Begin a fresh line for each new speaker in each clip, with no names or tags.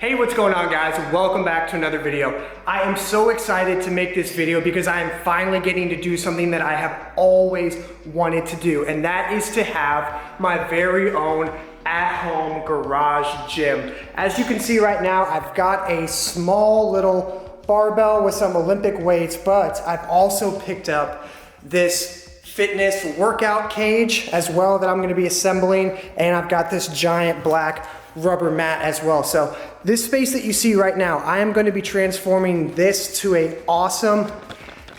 Hey, what's going on, guys? Welcome back to another video. I am so excited to make this video because I am finally getting to do something that I have always wanted to do, and that is to have my very own at-home garage gym. As you can see right now, I've got a small little barbell with some Olympic weights, but I've also picked up this fitness workout cage as well that I'm gonna be assembling, and I've got this giant black rubber mat as well. So this space that you see right now, I am going to be transforming this to a awesome,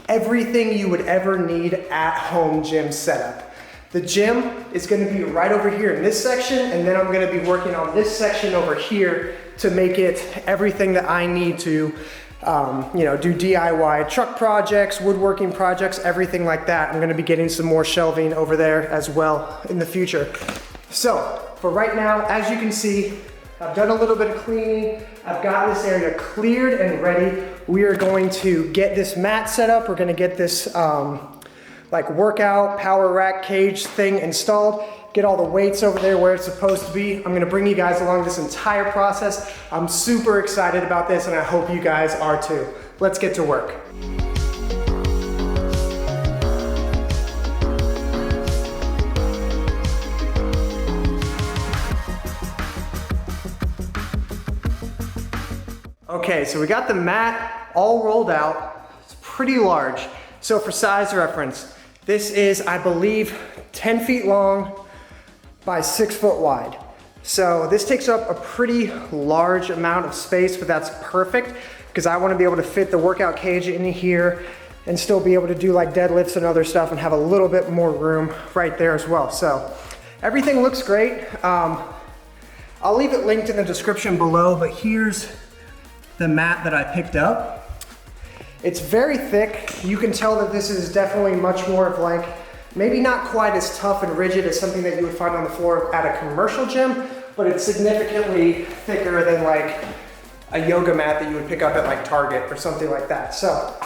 everything you would ever need at home gym setup. The gym is going to be right over here in this section, and then I'm going to be working on this section over here to make it everything that I need to do DIY truck projects, woodworking projects, everything like that. I'm going to be getting some more shelving over there as well in the future. So for right now, as you can see, I've done a little bit of cleaning. I've got this area cleared and ready. We are going to get this mat set up. We're gonna get this like workout power rack cage thing installed, get all the weights over there where it's supposed to be. I'm gonna bring you guys along this entire process. I'm super excited about this, and I hope you guys are too. Let's get to work. Okay, so we got the mat all rolled out. It's pretty large. So for size reference, this is, I believe, 10 feet long by 6 foot wide. So this takes up a pretty large amount of space, but that's perfect because I want to be able to fit the workout cage in here and still be able to do like deadlifts and other stuff and have a little bit more room right there as well. So everything looks great. I'll leave it linked in the description below, but here's the mat that I picked up. It's very thick. You can tell that this is definitely much more of like, maybe not quite as tough and rigid as something that you would find on the floor at a commercial gym, but it's significantly thicker than like a yoga mat that you would pick up at like Target or something like that. So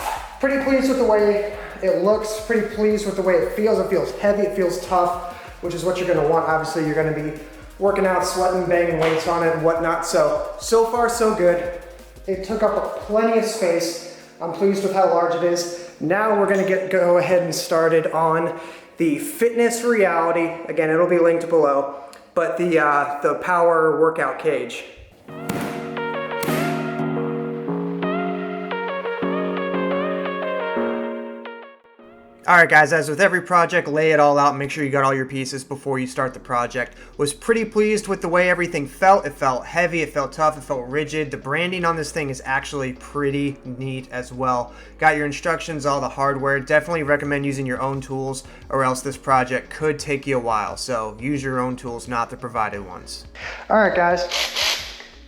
pretty pleased with the way it looks, pretty pleased with the way it feels. It feels heavy, it feels tough, which is what you're gonna want. Obviously, you're gonna be working out, sweating, banging weights on it and whatnot. So far so good. It took up plenty of space. I'm pleased with how large it is. Now we're gonna go ahead and started on the fitness reality. Again, it'll be linked below, but the power workout cage. All right, guys, as with every project, lay it all out, make sure you got all your pieces before you start the project. Was pretty pleased with the way everything felt. It felt heavy, it felt tough, it felt rigid. The branding on this thing is actually pretty neat as well. Got your instructions, all the hardware. Definitely recommend using your own tools, or else this project could take you a while. So use your own tools, not the provided ones. All right, guys,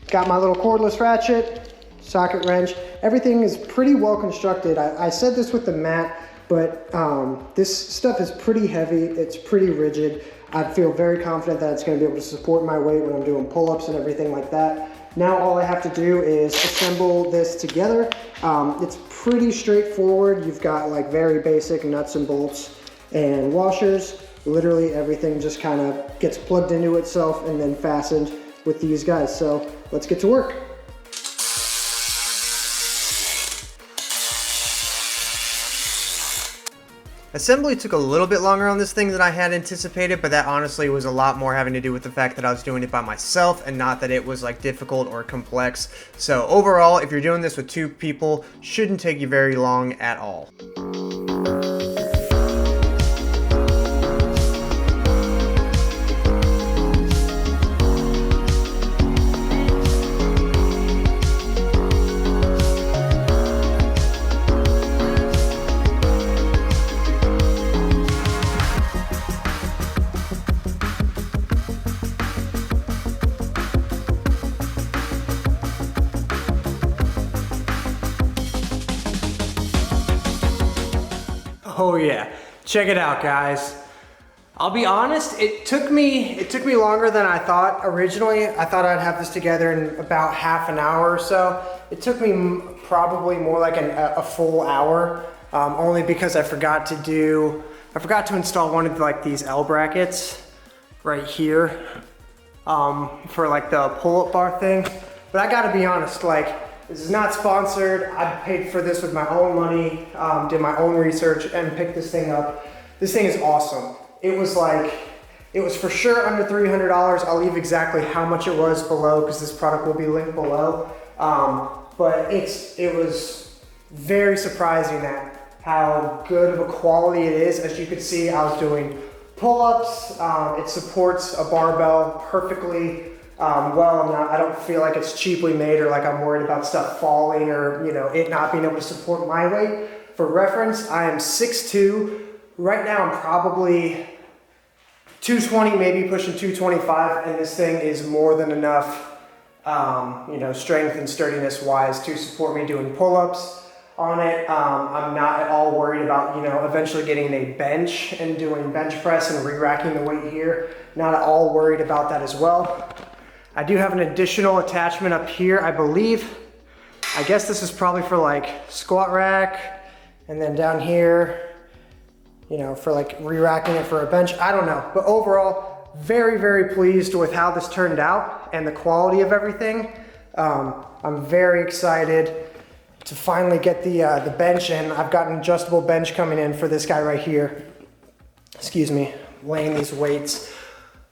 got my little cordless ratchet, socket wrench. Everything is pretty well constructed. I said this with the mat, but this stuff is pretty heavy, it's pretty rigid. I feel very confident that it's going to be able to support my weight when I'm doing pull-ups and everything like that. Now all I have to do is assemble this together. It's pretty straightforward. You've got like very basic nuts and bolts and washers. Literally everything just kind of gets plugged into itself and then fastened with these guys. So let's get to work. Assembly took a little bit longer on this thing than I had anticipated, but that honestly was a lot more having to do with the fact that I was doing it by myself and not that it was like difficult or complex. So overall, if you're doing this with 2 people, shouldn't take you very long at all. Oh yeah, check it out, guys. I'll be honest, it took me longer than I thought originally. I thought I'd have this together in about half an hour or so. It took me probably more like a full hour, only because I forgot to install one of like these L brackets right here for like the pull-up bar thing. But I gotta be honest, like, this is not sponsored. I paid for this with my own money, did my own research, and picked this thing up. This thing is awesome. It was for sure under $300. I'll leave exactly how much it was below because this product will be linked below. But it was very surprising at how good of a quality it is. As you can see, I was doing pull-ups. It supports a barbell perfectly well. I don't feel like it's cheaply made or like I'm worried about stuff falling or, you know, it not being able to support my weight. For reference, I am 6'2". Right now I'm probably 220, maybe pushing 225, and this thing is more than enough, you know, strength and sturdiness wise to support me doing pull-ups on it. I'm not at all worried about, you know, eventually getting a bench and doing bench press and re-racking the weight here. Not at all worried about that as well. I do have an additional attachment up here, I believe. I guess this is probably for like squat rack, and then down here, you know, for like re-racking it for a bench. I don't know, but overall, very, very pleased with how this turned out and the quality of everything. I'm very excited to finally get the bench in. I've got an adjustable bench coming in for this guy right here. Excuse me, laying these weights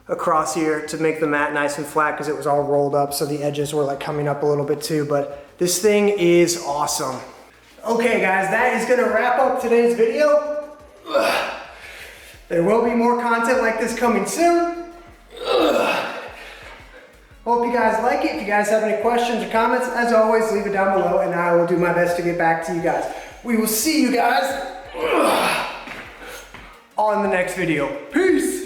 across here to make the mat nice and flat because it was all rolled up, so the edges were like coming up a little bit too, but this thing is awesome. Okay guys, that is gonna wrap up today's video. There will be more content like this coming soon. Hope you guys like it. If you guys have any questions or comments, as always, leave it down below and I will do my best to get back to you guys. We will see you guys on the next video. Peace.